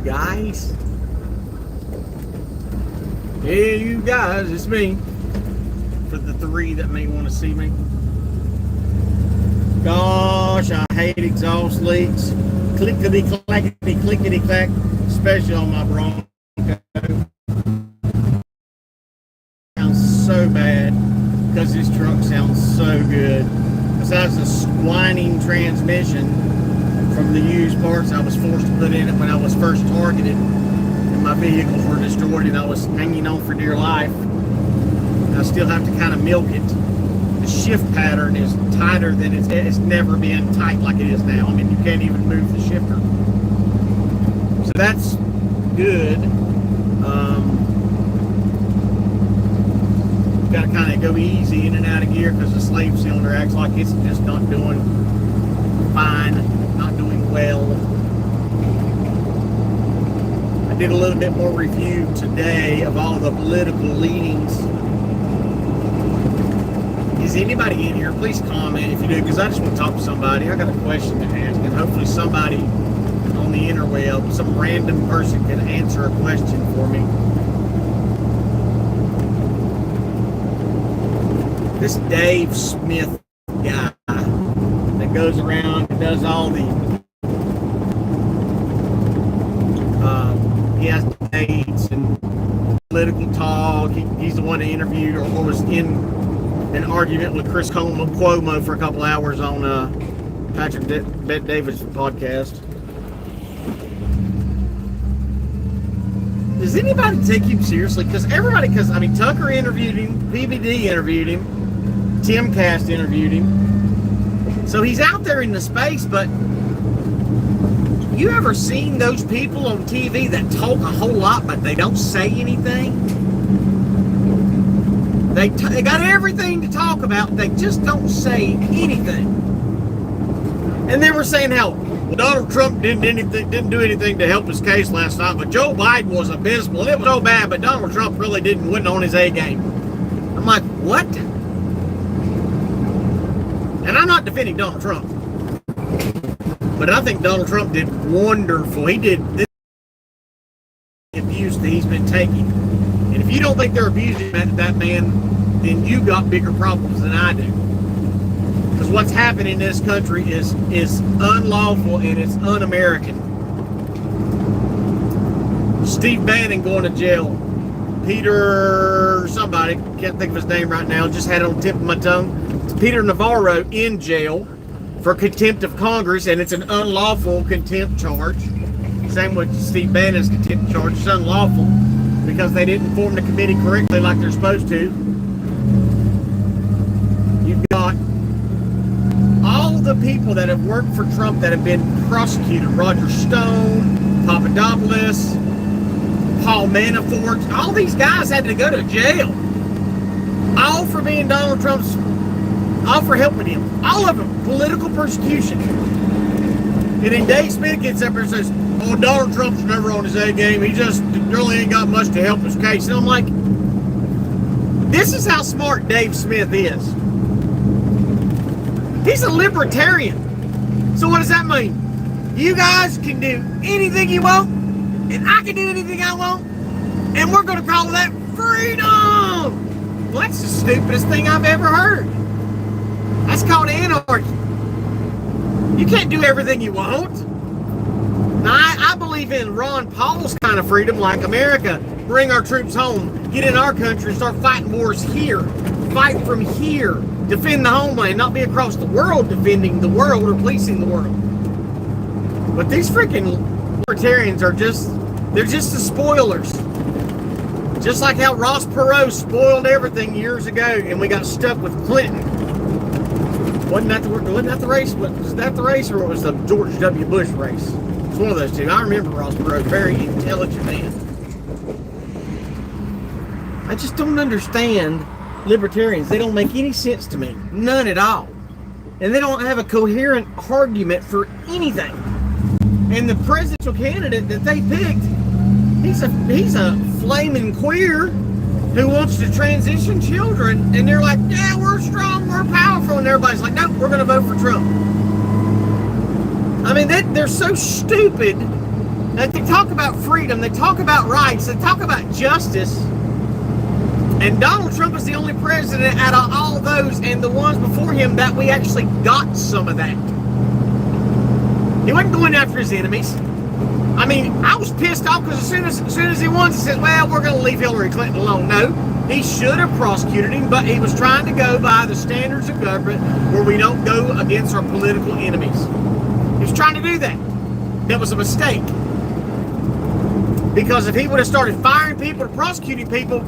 guys? Hey, you guys, it's me. For the three that may want to see me. Gosh, I hate exhaust leaks. Clickety clackety clickety clack, especially on my Bronco. Sounds so bad because this truck sounds so good. Besides the whining transmission from the used parts I was forced to put in it when I was first targeted and my vehicles were destroyed and I was hanging on for dear life. I still have to kind of milk it. The shift pattern is tighter than it's never been tight like it is now. I mean, you can't even move the shifter. So that's good. Got to kind of go easy in and out of gear because the slave cylinder acts like it's just not doing fine, not doing well. I did a little bit more review today of all the political leanings. Is anybody in here? Please comment if you do, because I just want to talk to somebody. I got a question to ask, and hopefully somebody on the interweb, some random person can answer a question for me. This Dave Smith guy that goes around and does all the he has debates and political talk. He's the one that interviewed or was in an argument with Chris Cuomo for a couple hours on Patrick Bet David's podcast. Does anybody take him seriously? Because I mean, Tucker interviewed him, PBD interviewed him, Timcast interviewed him. So he's out there in the space, but you ever seen those people on TV that talk a whole lot, but they don't say anything? They got everything to talk about, they just don't say anything. And they were saying how Donald Trump didn't do anything to help his case last night, but Joe Biden was abysmal. It was so bad, but Donald Trump really wasn't on his A game. I'm like, what? And I'm not defending Donald Trump, but I think Donald Trump did wonderful. He did this abuse that he's been taking. And if you don't think they're abusing that man, then you got bigger problems than I do. Because what's happening in this country is unlawful and it's un-American. Steve Bannon going to jail. Peter somebody, can't think of his name right now, just had it on the tip of my tongue. Peter Navarro in jail for contempt of Congress, and it's an unlawful contempt charge. Same with Steve Bannon's contempt charge. It's unlawful because they didn't form the committee correctly like they're supposed to. You've got all the people that have worked for Trump that have been prosecuted. Roger Stone, Papadopoulos, Paul Manafort. All these guys had to go to jail. All for being Donald Trump's, all for helping him. All of them, political persecution. And then Dave Smith gets up there and says, oh, Donald Trump's never on his A game. He just really ain't got much to help his case. And I'm like, this is how smart Dave Smith is. He's a libertarian. So what does that mean? You guys can do anything you want, and I can do anything I want, and we're going to call that freedom. Well, that's the stupidest thing I've ever heard. That's called anarchy. You can't do everything you want. Now, I believe in Ron Paul's kind of freedom, like America, bring our troops home, get in our country and start fighting wars here. Fight from here. Defend the homeland, not be across the world defending the world or policing the world. But these freaking libertarians are they're just the spoilers. Just like how Ross Perot spoiled everything years ago and we got stuck with Clinton. Wasn't that the race? Was that the race or was the George W. Bush race? It's one of those two. I remember Ross Perot, very intelligent man. I just don't understand libertarians. They don't make any sense to me. None at all. And they don't have a coherent argument for anything. And the presidential candidate that they picked, he's a flaming queer who wants to transition children, and they're like, yeah, we're strong, we're powerful, and everybody's like, no, we're going to vote for Trump. I mean, they're so stupid that they talk about freedom, they talk about rights, they talk about justice, and Donald Trump is the only president out of all those and the ones before him that we actually got some of that. He wasn't going after his enemies. I mean, I was pissed off because as soon as he won, he said, well, we're going to leave Hillary Clinton alone. No, he should have prosecuted him, but he was trying to go by the standards of government where we don't go against our political enemies. He was trying to do that. That was a mistake. Because if he would have started firing people or prosecuting people,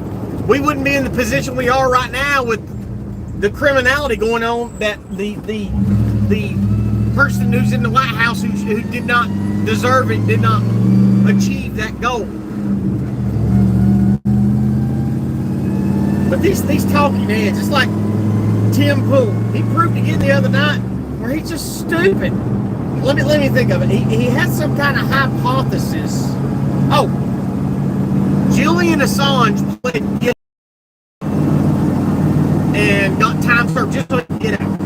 we wouldn't be in the position we are right now with the criminality going on that the person who's in the White House who did not deserve it, did not achieve that goal. But these talking heads, it's like Tim Pool. He proved again the other night where he's just stupid. Let me think of it. He had some kind of hypothesis. Oh, Julian Assange pled guilty and got time served just so he could get out.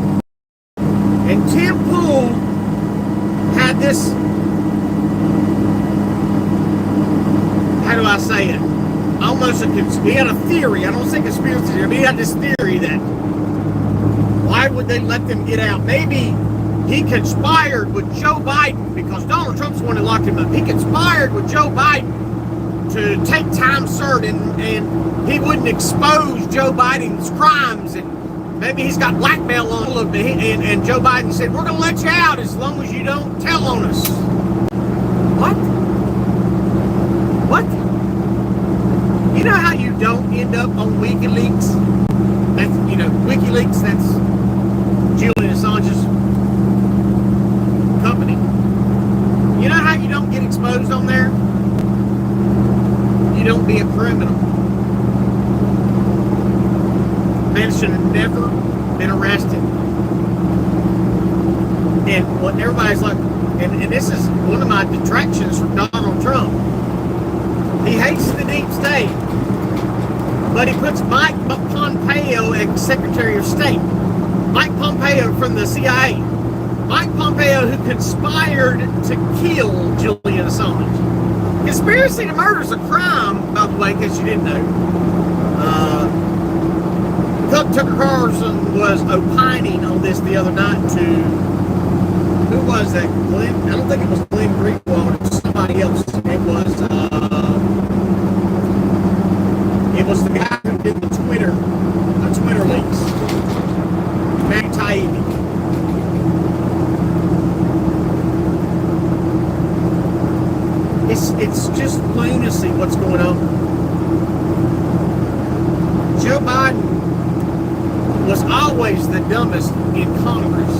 And Tim Pool had this, how do I say it? Almost he had a theory. I don't say conspiracy theory, but he had this theory that why would they let them get out? Maybe he conspired with Joe Biden because Donald Trump's the one who locked him up. He conspired with Joe Biden to take time served and he wouldn't expose Joe Biden's crimes, and maybe he's got blackmail on a little bit, and Joe Biden said, we're going to let you out as long as you don't tell on us. What? You know how you don't end up on WikiLeaks? That's, WikiLeaks, that's Julian Assange's company. You know how you don't get exposed on there? You don't be a criminal. Man should have never been arrested. And what everybody's like, and this is one of my detractions from Donald Trump. He hates the deep state, but he puts Mike Pompeo as Secretary of State. Mike Pompeo from the CIA. Mike Pompeo, who conspired to kill Julian Assange. Conspiracy to murder is a crime, by the way, in case you didn't know. Tucker Carlson was opining on this the other night to, who was that? Glenn? I don't think it was Glenn Greenwald. It was somebody else. It was the guy who did the Twitter leaks. Matt Taibbi. It's just lunacy what's going on. Joe Biden was always the dumbest in Congress.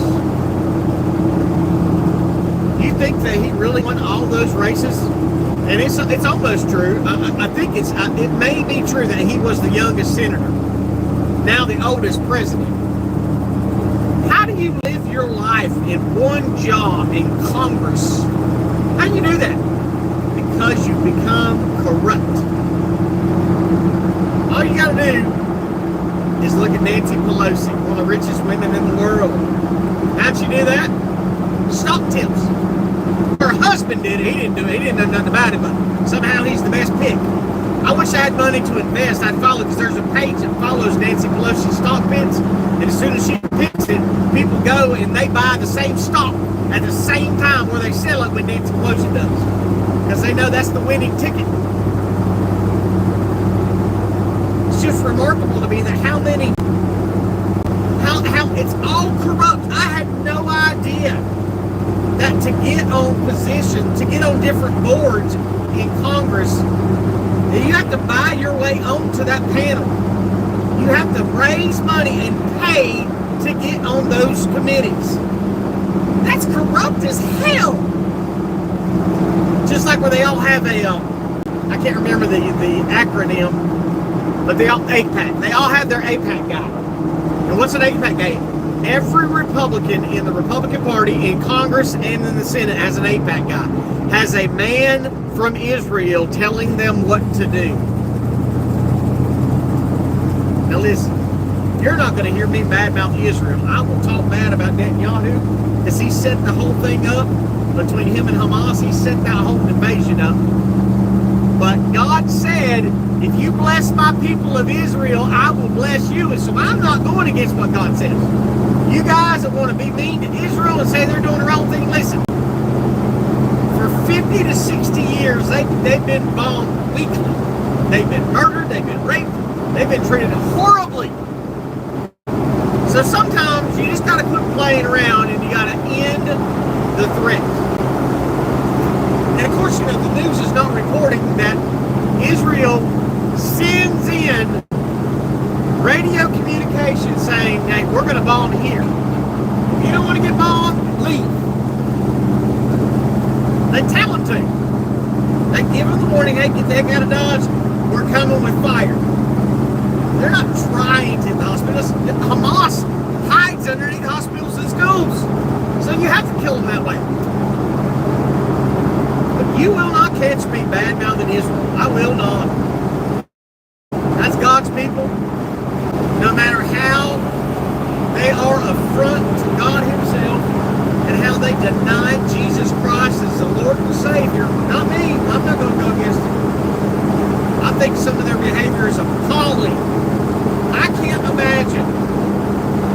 You think that he really won all those races? And it's almost true. I think it may be true that he was the youngest senator, now the oldest president. How do you live your life in one job in Congress? How do you do that? Because you become corrupt. All you gotta do is look at Nancy Pelosi, one of the richest women in the world. How'd she do that? Stock tips. Her husband did it. He didn't do it. He didn't know nothing about it, but somehow he's the best pick. I wish I had money to invest. I'd follow, because there's a page that follows Nancy Pelosi's stock picks, and as soon as she picks it, people go and they buy the same stock at the same time where they sell it when Nancy Pelosi does, because they know that's the winning ticket. It's just remarkable to me that how it's all corrupt. I had no idea that to get on position, to get on different boards in Congress, you have to buy your way onto that panel. You have to raise money and pay to get on those committees. That's corrupt as hell. Just like where they all have a, I can't remember the acronym, but they all, APAC. They all have their APAC guy. And what's an APAC guy? Every Republican in the Republican Party in Congress and in the Senate has an APAC guy. Has a man from Israel telling them what to do. Now listen, you're not going to hear me badmouth Israel. I will talk bad about Netanyahu because he set the whole thing up between him and Hamas. He set that whole invasion up. But God said, if you bless my people of Israel, I will bless you. And so I'm not going against what God says. You guys that want to be mean to Israel and say they're doing the wrong thing, listen. For 50 to 60 years, they've been bombed weekly. They've been murdered. They've been raped. They've been treated horribly. So sometimes you just got to quit playing around and you got to end the threat. And of course, you know, the news is not reporting that Israel sends in radio communication saying, hey, we're going to bomb here. If you don't want to get bombed, leave. They tell them to. They give them the warning, hey, get the heck out of Dodge. We're coming with fire. They're not trying to hit the hospitals. Hamas hides underneath hospitals and schools. So you have to kill them that way. But you will not catch me bad-mouthing Israel. I will not. That's God's people. No matter how they are affront to God himself and how they deny Jesus Christ as the Lord and Savior. Not me. I'm not going to go against it. I think some of their behavior is appalling. I can't imagine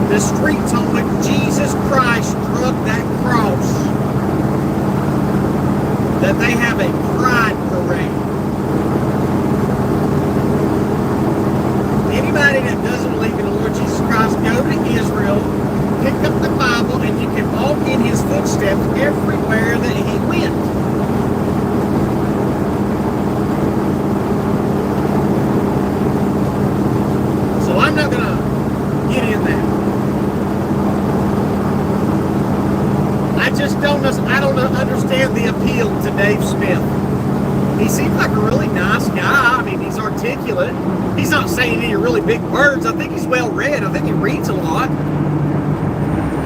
the streets on which Jesus Christ drug that cross, that they have a pride parade. Anybody that doesn't believe in the Lord Jesus Christ, go to Israel, pick up the Bible, and you can walk in his footsteps everywhere that he went. I'm not going to get in that. I don't understand the appeal to Dave Smith. He seems like a really nice guy. I mean, he's articulate. He's not saying any really big words. I think he's well read. I think he reads a lot.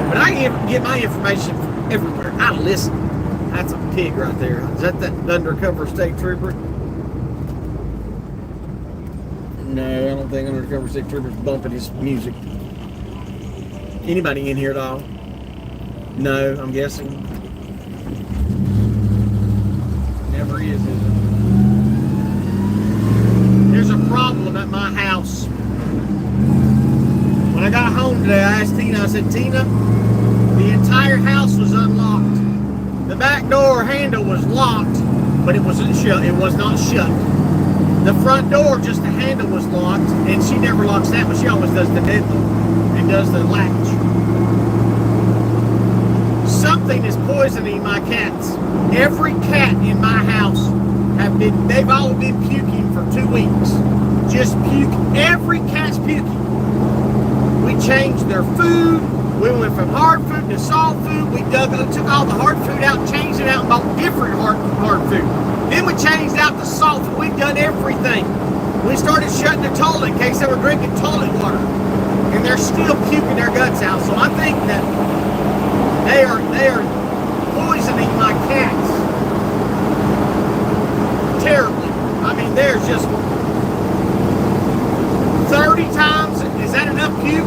But I get my information from everywhere. I listen. That's a pig right there. Is that undercover state trooper? No, I don't think undercover state trooper's bumping his music. Anybody in here at all? No, I'm guessing. Never is it? There's a problem at my house. When I got home today, I asked Tina, I said, Tina, the entire house was unlocked. The back door handle was locked, but it wasn't shut. It was not shut. The front door, just the handle was locked, and she never locks that, but she always does the deadbolt and does the latch. Something is poisoning my cats. Every cat in my house they've all been puking for 2 weeks. Just puke. Every cat's puking. We changed their food. We went from hard food to soft food. We took all the hard food out, changed it out, and bought different hard food. Then we changed out the salt. We've done everything. We started shutting the toilet in case they were drinking toilet water. And they're still puking their guts out. So I think that they are poisoning my cats terribly. I mean, there's just 30 times. Is that enough puke?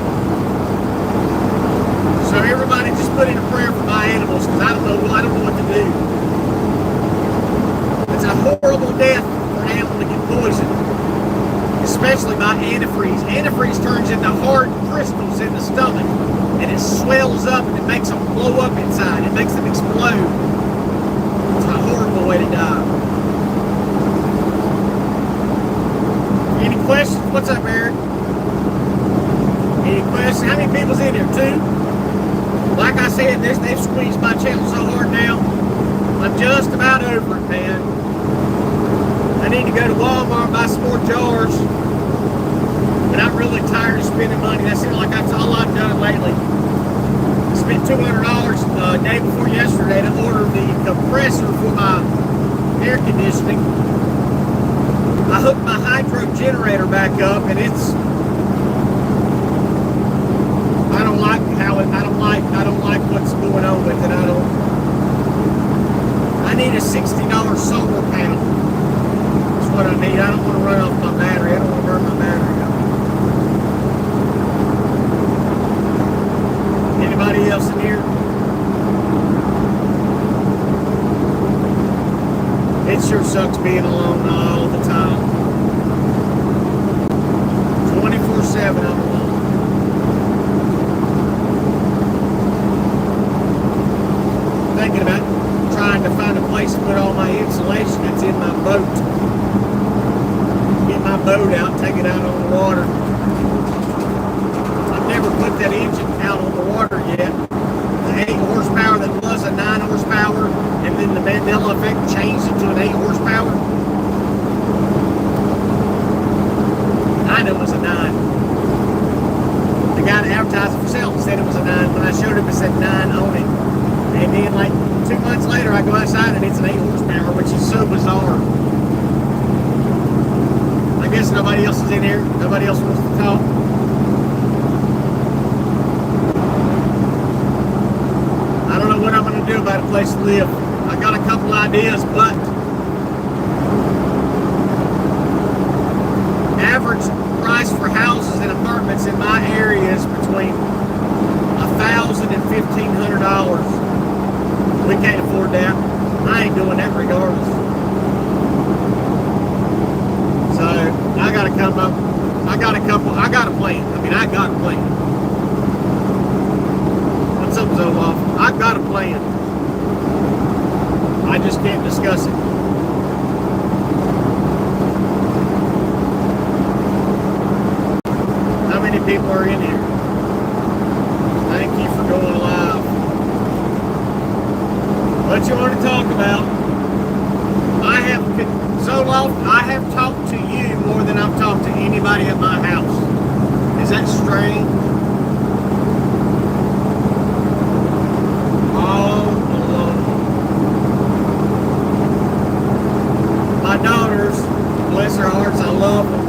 So everybody just put in a prayer for my animals because I don't know what to do. It's a horrible death for an animal to get poisoned, especially by antifreeze. Antifreeze turns into hard crystals in the stomach, and it swells up and it makes them blow up inside. It makes them explode. It's a horrible way to die. Any questions? What's up, Eric? Any questions? How many people's in here? 2? Like I said, they've squeezed my channel so hard now. I'm just about over it, man. I need to go to Walmart and buy some more jars. But I'm really tired of spending money. That seems like that's all I've done lately. I spent $200 day before yesterday to order the compressor for my air conditioning. I hooked my hydro generator back up, and it's. I don't like what's going on with it. I need a $60 solar panel. That's what I need. I don't want to run off my battery. I don't want to burn my battery out. Anybody else in here? sure sucks being alone all the time. 24/7 I'm alone. Thinking about trying to find a place to put all my insulation that's in my boat. Get my boat out, take it out on the water. I've never put that engine out on the water yet. The 8 horsepower that was a 9 horsepower, and then the Mandela effect changed it to an 8 horsepower. I know it was a 9. The guy that advertised it for sale said it was a 9. When I showed him, it said 9 on it. And then like 2 months later, I go outside and it's an 8 horsepower, which is so bizarre. I guess nobody else is in here. Nobody else wants to talk. I don't know what I'm going to do about a place to live. I got a couple ideas, but average price for houses and apartments in my area is between $1,000 and $1,500. We can't afford that. I ain't doing that regardless. So I gotta come up. I got a plan. I mean, I got a plan. What's up, Zoloff? I got a plan. I just can't discuss it. How many people are in here? Thank you for going live. What you want to talk about? I have talked to you more than I've talked to anybody at my house. Is that strange? All alone. My daughters, bless their hearts, I love them.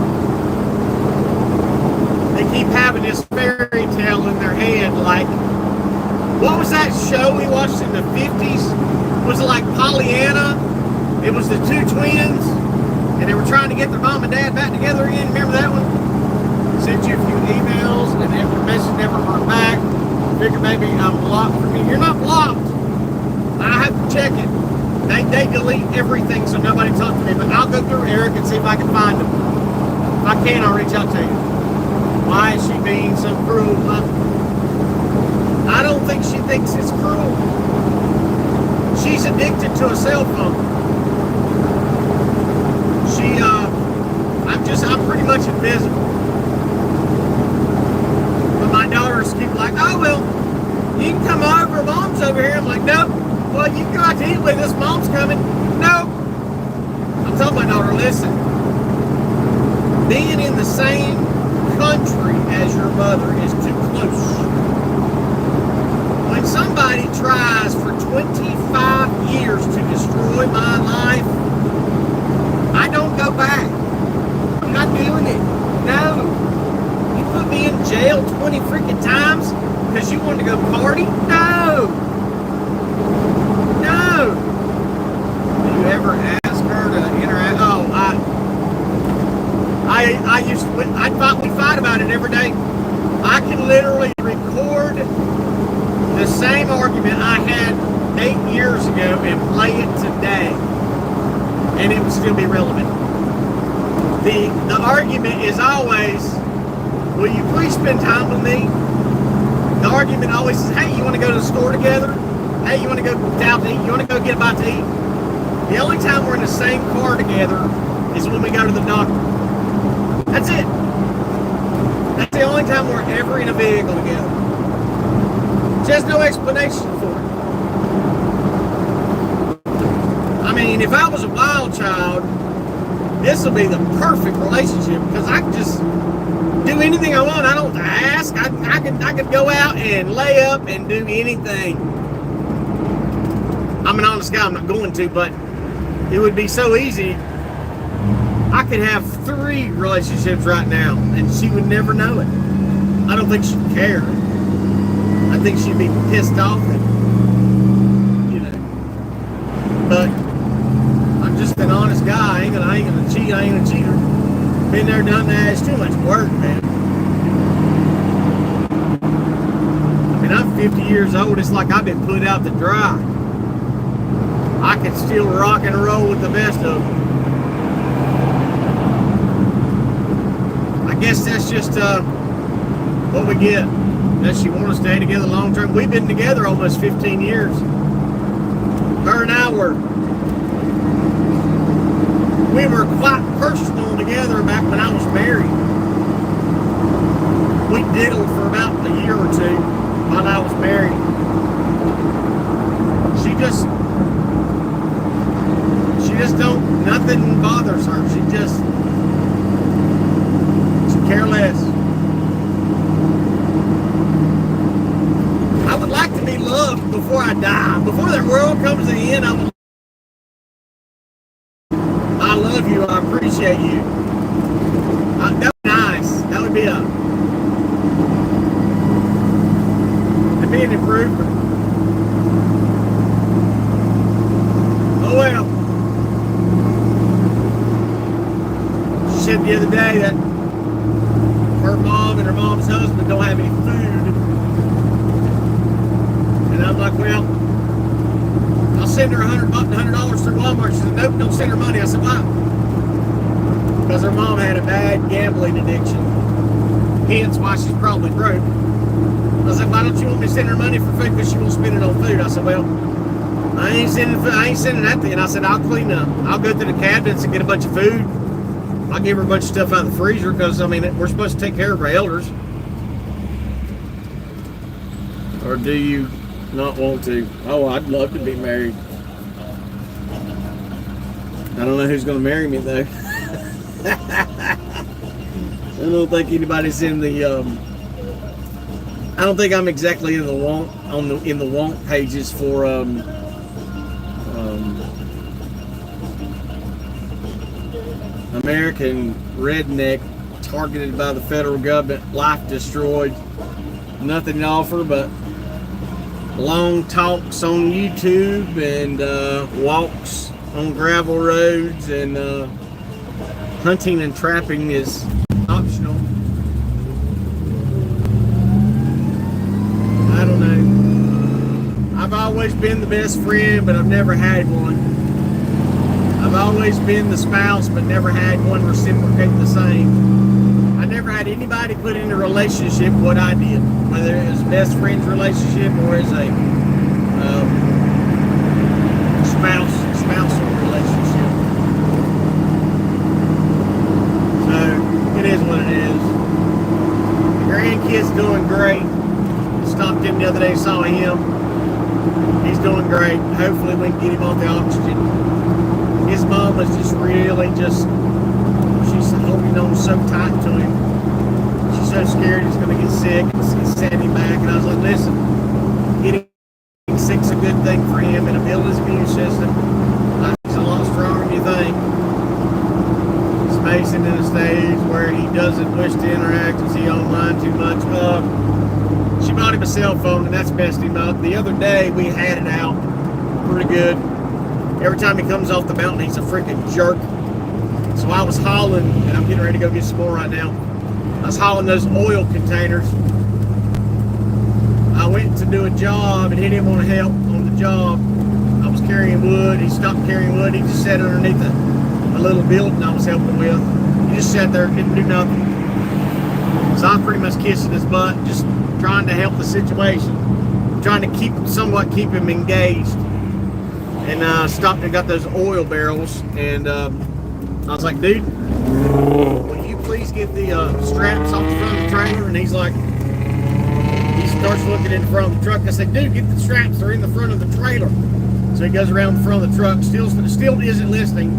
They keep having this fairy tale in their head, like, what was that show we watched in the 50s? Was it like Pollyanna? It was the 2 twins, and they were trying to get their mom and dad back together again. Remember that one? Sent you a few emails, and the message never heard back. Figured maybe I'm blocked from you. You're not blocked. I have to check it. They delete everything so nobody talks to me, but I'll go through Eric and see if I can find them. If I can, I'll reach out to you. Why is she being so cruel? I don't think she thinks it's cruel. She's addicted to a cell phone. I'm pretty much invisible. But my daughters keep like, oh, well, you can come over, Mom's over here. I'm like, nope. Well, you can go out to eat with us, Mom's coming. No. I'm telling my daughter, listen, being in the same country as your mother is too close. When somebody tries for 25 years to destroy my life, I don't go back. I'm not doing it. No. You put me in jail 20 freaking times because you wanted to go party? No. No. Do you ever ask her to interact? Oh, we fight about it every day. I can literally record the same argument I had 8 years ago and play it today, and it would still be relevant. The argument is always, will you please spend time with me? The argument always is, hey, you want to go to the store together? Hey, you want to go out to eat? You want to go get a bite to eat? The only time we're in the same car together is when we go to the doctor. That's it. That's the only time we're ever in a vehicle together. She has no explanation for it. I mean, if I was a wild child, this would be the perfect relationship because I can just do anything I want. I don't have to ask. I could go out and lay up and do anything. I'm an honest guy. I'm not going to, but it would be so easy. I could have 3 relationships right now, and she would never know it. I don't think she'd care. I think she'd be pissed off, and, But I'm just an honest guy. I ain't gonna cheat. I ain't gonna cheat her. Been there, done that. It's too much work, man. I mean, I'm 50 years old. It's like I've been put out to dry. I can still rock and roll with the best of them. I guess that's just what we get. That she want to stay together long term. We've been together almost 15 years. Her and I we were quite personal together back when I was married. We diddled for about a year or two while I was married. She just don't, nothing bothers her. She care less. I would like to be loved before I die. Before the world comes to the end, I love you. I appreciate you. That would be nice. That would be an improvement. Oh well. She said the other day that her mom and her mom's husband don't have any food. And I'm like, well, I'll send her $100 through Walmart. She said, nope, don't send her money. I said, why? Because her mom had a bad gambling addiction. Hence why she's probably broke. I said, why don't you want me to send her money for food? Because she won't spend it on food. I said, well, I ain't sending that thing. I said, I'll clean up. I'll go through the cabinets and get a bunch of food. I'll give her a bunch of stuff out of the freezer because, I mean, we're supposed to take care of our elders. Or do you not want to? Oh, I'd love to be married. I don't know who's going to marry me, though. I don't think anybody's in the... I don't think I'm exactly in the want pages for American redneck targeted by the federal government, life destroyed, nothing to offer but long talks on YouTube and walks on gravel roads, and hunting and trapping is optional. I don't know. I've always been the best friend, but I've never had one. I've always been the spouse, but never had one reciprocate the same. I never had anybody put in a relationship what I did, whether it was a best friend's relationship or as a spousal relationship. So it is what it is. The grandkid's doing great. Stopped in the other day, saw him. He's doing great. Hopefully we can get him off the oxygen. His mom was just really she's holding on so tight to him. She's so scared he's going to get sick. He's sending him back. And I was like, listen, getting sick's a good thing for him. It'll build his immune system. He's a lot stronger than you think. He's facing in a stage where he doesn't wish to interact. Is he online too much? She bought him a cell phone, and that's messed him up. The other day, we had it out pretty good. Every time he comes off the mountain, he's a freaking jerk. So I was hauling, and I'm getting ready to go get some more right now. I was hauling those oil containers. I went to do a job, and he didn't want to help on the job. I was carrying wood. He stopped carrying wood. He just sat underneath a little building I was helping with. He just sat there and didn't do nothing. So I'm pretty much kissing his butt, just trying to help the situation, trying to keep him engaged. And stopped and got those oil barrels, and I was like, dude, will you please get the straps off the front of the trailer? And he's like, he starts looking in the front of the truck. I said, dude, get the straps, they're in the front of the trailer. So he goes around the front of the truck, still isn't listening.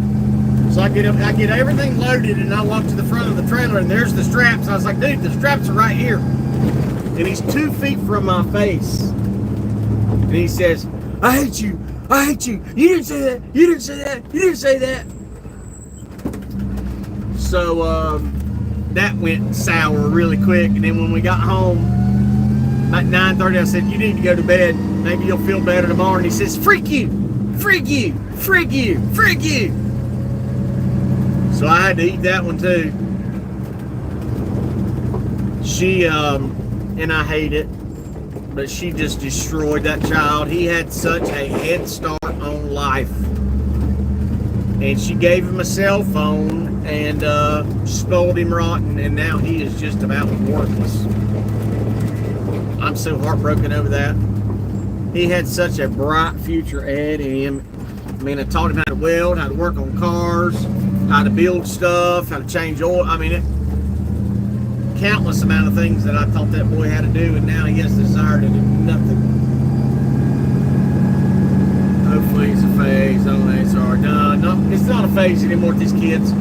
So I get everything loaded, and I walk to the front of the trailer, and there's the straps. I was like, dude, the straps are right here. And he's 2 feet from my face. And he says, I hate you. I hate you. You didn't say that. You didn't say that. You didn't say that. So that went sour really quick. And then when we got home, about 9:30, I said, you need to go to bed. Maybe you'll feel better tomorrow. And he says, freak you. Freak you. Freak you. Freak you. So I had to eat that one too. She, and I hate it, but she just destroyed that child. He had such a head start on life. And she gave him a cell phone and spoiled him rotten, and now he is just about worthless. I'm so heartbroken over that. He had such a bright future ahead of him. I mean, I taught him how to weld, how to work on cars, how to build stuff, how to change oil. I mean, countless amount of things that I taught that boy how to do, and now he has the desire to do nothing. Hopefully it's a phase. Oh, sorry. No, it's not a phase anymore with these kids.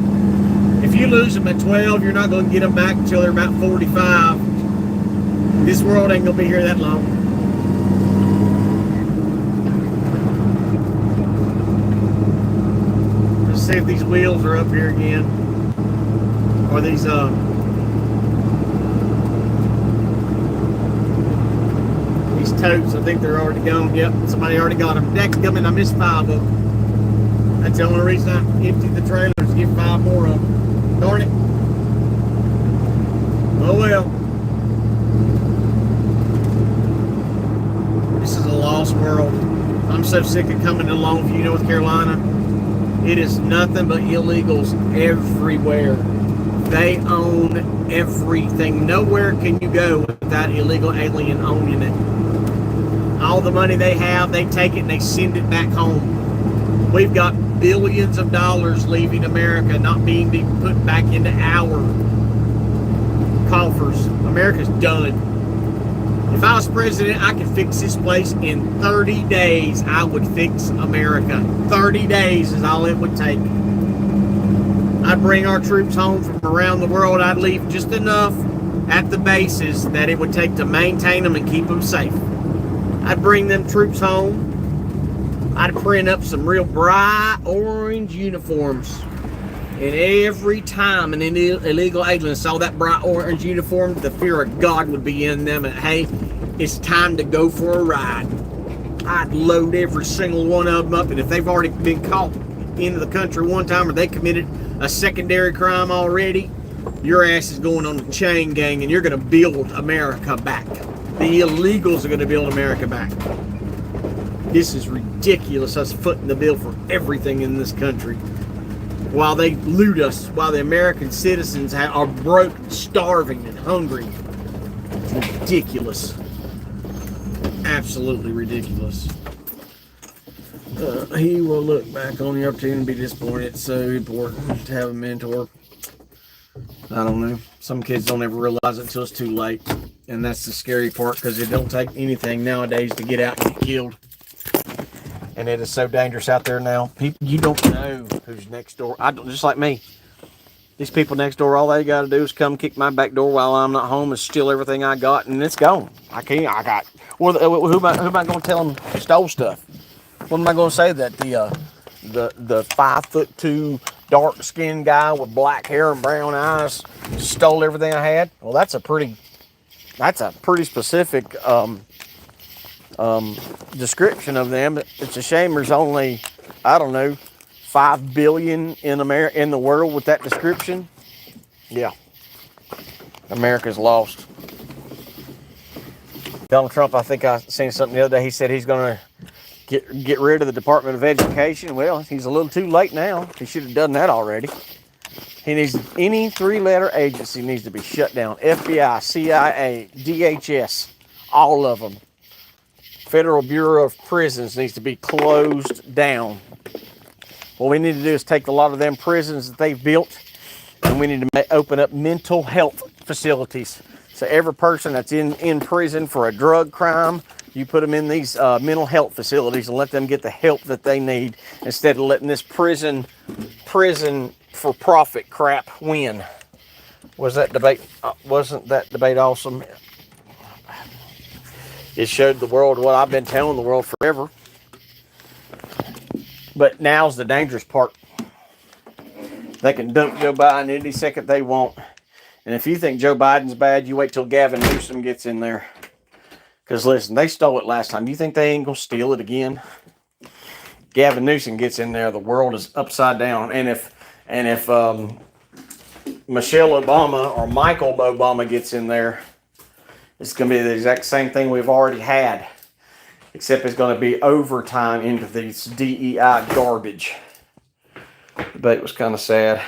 If you lose them at 12, you're not going to get them back until they're about 45. This world ain't going to be here that long. Let's see if these wheels are up here again. Or these, totes, I think they're already gone. Yep, somebody already got them. Dadgummit, I missed 5 of them. That's the only reason I emptied the trailers to get 5 more of them. Darn it. Oh well. This is a lost world. I'm so sick of coming to Longview, North Carolina. It is nothing but illegals everywhere. They own everything. Nowhere can you go without illegal alien owning it. All the money they have, they take it and they send it back home. We've got billions of dollars leaving America, not being put back into our coffers. America's done. If I was president, I could fix this place in 30 days. I would fix America. 30 days is all it would take. I'd bring our troops home from around the world. I'd leave just enough at the bases that it would take to maintain them and keep them safe. I'd bring them troops home. I'd print up some real bright orange uniforms. And every time an illegal alien saw that bright orange uniform, the fear of God would be in them. And hey, it's time to go for a ride. I'd load every single one of them up. And if they've already been caught into the country one time or they committed a secondary crime already, your ass is going on the chain gang and you're going to build America back. The illegals are going to build America back. This is ridiculous, us footing the bill for everything in this country. While they loot us, while the American citizens are broke, starving, and hungry. It's ridiculous. Absolutely ridiculous. He will look back on the opportunity and be disappointed. It's so important to have a mentor. I don't know. Some kids don't ever realize it until it's too late. And that's the scary part, because it don't take anything nowadays to get out and get killed. And it is so dangerous out there now. People, you don't know who's next door. Just like me. These people next door, all they got to do is come kick my back door while I'm not home and steal everything I got, and it's gone. Who am I going to tell them stole stuff? What am I going to say, that the 5'2" dark-skinned guy with black hair and brown eyes stole everything I had? Well, that's a pretty specific description of them. It's a shame there's only, I don't know, 5 billion in the world with that description. Yeah, America's lost. Donald Trump, I think I seen something the other day. He said he's going to get rid of the Department of Education. Well, he's a little too late now. He should have done that already. He needs, any 3-letter agency needs to be shut down. FBI, CIA, DHS, all of them. Federal Bureau of Prisons needs to be closed down. What we need to do is take a lot of them prisons that they've built, and we need to open up mental health facilities. So every person that's in prison for a drug crime, you put them in these mental health facilities and let them get the help that they need, instead of letting this prison for profit crap win. Wasn't that debate awesome? It showed the world what I've been telling the world forever. But now's the dangerous part. They can dump Joe Biden any second they want. And if you think Joe Biden's bad, you wait till Gavin Newsom gets in there. Because listen, they stole it last time. You think they ain't going to steal it again? Gavin Newsom gets in there, the world is upside down. And if Michelle Obama or Michael Obama gets in there, it's going to be the exact same thing we've already had. Except it's going to be overtime into these DEI garbage. The debate was kind of sad.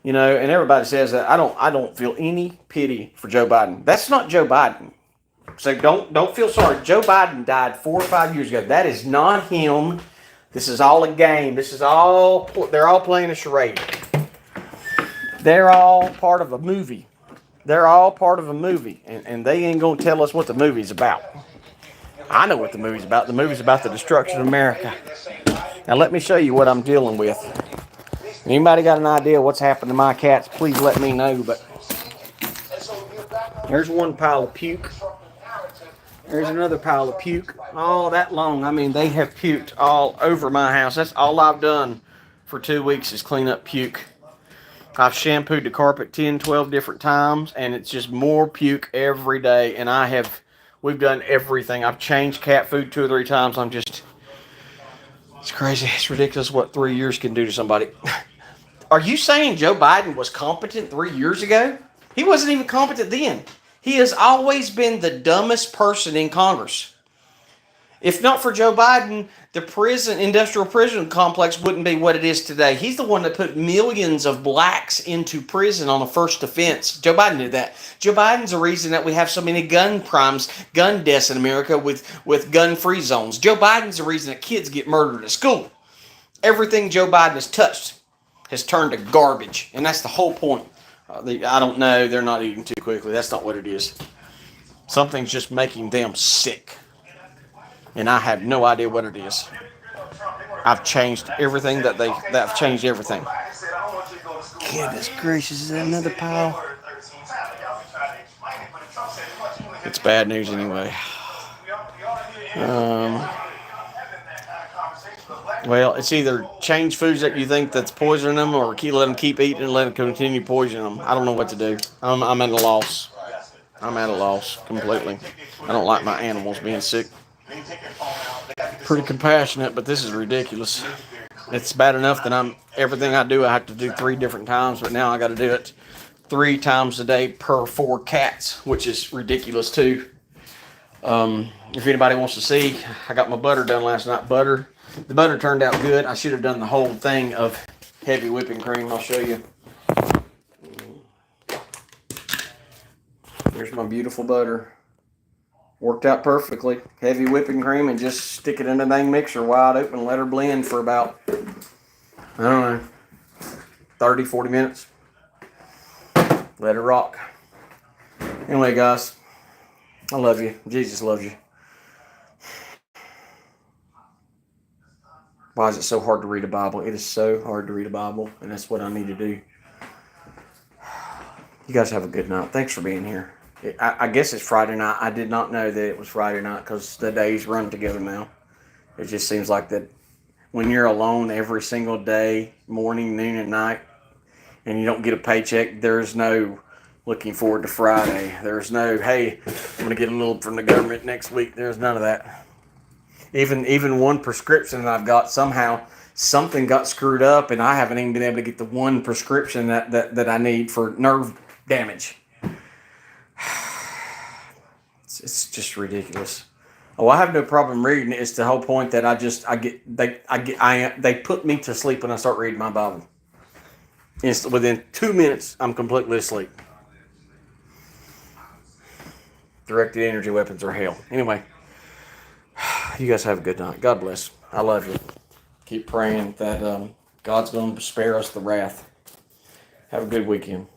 You know, and everybody says that I don't feel any pity for Joe Biden. That's not Joe Biden. So don't feel sorry. Joe Biden died 4 or 5 years ago. That is not him. This is all a game. They're all playing a charade. They're all part of a movie. They're all part of a movie. And they ain't going to tell us what the movie's about. I know what the movie's about. The movie's about the destruction of America. Now let me show you what I'm dealing with. Anybody got an idea what's happened to my cats, please let me know. But there's one pile of puke. There's another pile of puke. All that long. I mean, they have puked all over my house. That's all I've done for 2 weeks is clean up puke. I've shampooed the carpet 10, 12 different times, and it's just more puke every day. And we've done everything. I've changed cat food 2 or 3 times. It's crazy. It's ridiculous what 3 years can do to somebody. Are you saying Joe Biden was competent 3 years ago? He wasn't even competent then. He has always been the dumbest person in Congress. If not for Joe Biden, the industrial prison complex wouldn't be what it is today. He's the one that put millions of blacks into prison on the first offense. Joe Biden did that. Joe Biden's the reason that we have so many gun crimes, gun deaths in America with gun-free zones. Joe Biden's the reason that kids get murdered at school. Everything Joe Biden has touched has turned to garbage. And that's the whole point. I don't know. They're not eating too quickly. That's not what it is. Something's just making them sick. And I have no idea what it is. I've changed everything I've changed everything. Goodness gracious, is that another pile? It's bad news anyway. Well, it's either change foods that you think that's poisoning them, or let them keep eating and let them continue poisoning them. I don't know what to do. I'm at a loss. I'm at a loss completely. I don't like my animals being sick. Pretty compassionate, but this is ridiculous. It's bad enough that everything I do, I have to do 3 different times, but now I got to do it 3 times a day per 4 cats, which is ridiculous too. If anybody wants to see, I got my butter done last night. The butter turned out good. I should have done the whole thing of heavy whipping cream. I'll show you. Here's my beautiful butter. Worked out perfectly. Heavy whipping cream, and just stick it in the dang mixer wide open. Let her blend for about, I don't know, 30, 40 minutes. Let her rock. Anyway, guys, I love you. Jesus loves you. Why is it so hard to read a Bible? It is so hard to read a Bible, and that's what I need to do. You guys have a good night. Thanks for being here. I guess it's Friday night. I did not know that it was Friday night because the days run together now. It just seems like that when you're alone every single day, morning, noon, and night, and you don't get a paycheck, there's no looking forward to Friday. There's no, hey, I'm going to get a little from the government next week. There's none of that. Even one prescription that I've got, somehow something got screwed up, and I haven't even been able to get the one prescription that I need for nerve damage. It's just ridiculous. Oh, I have no problem reading it. It's the whole point that they put me to sleep when I start reading my Bible. Within 2 minutes, I'm completely asleep. Directed energy weapons are hell. Anyway, you guys have a good night. God bless. I love you. Keep praying that God's going to spare us the wrath. Have a good weekend.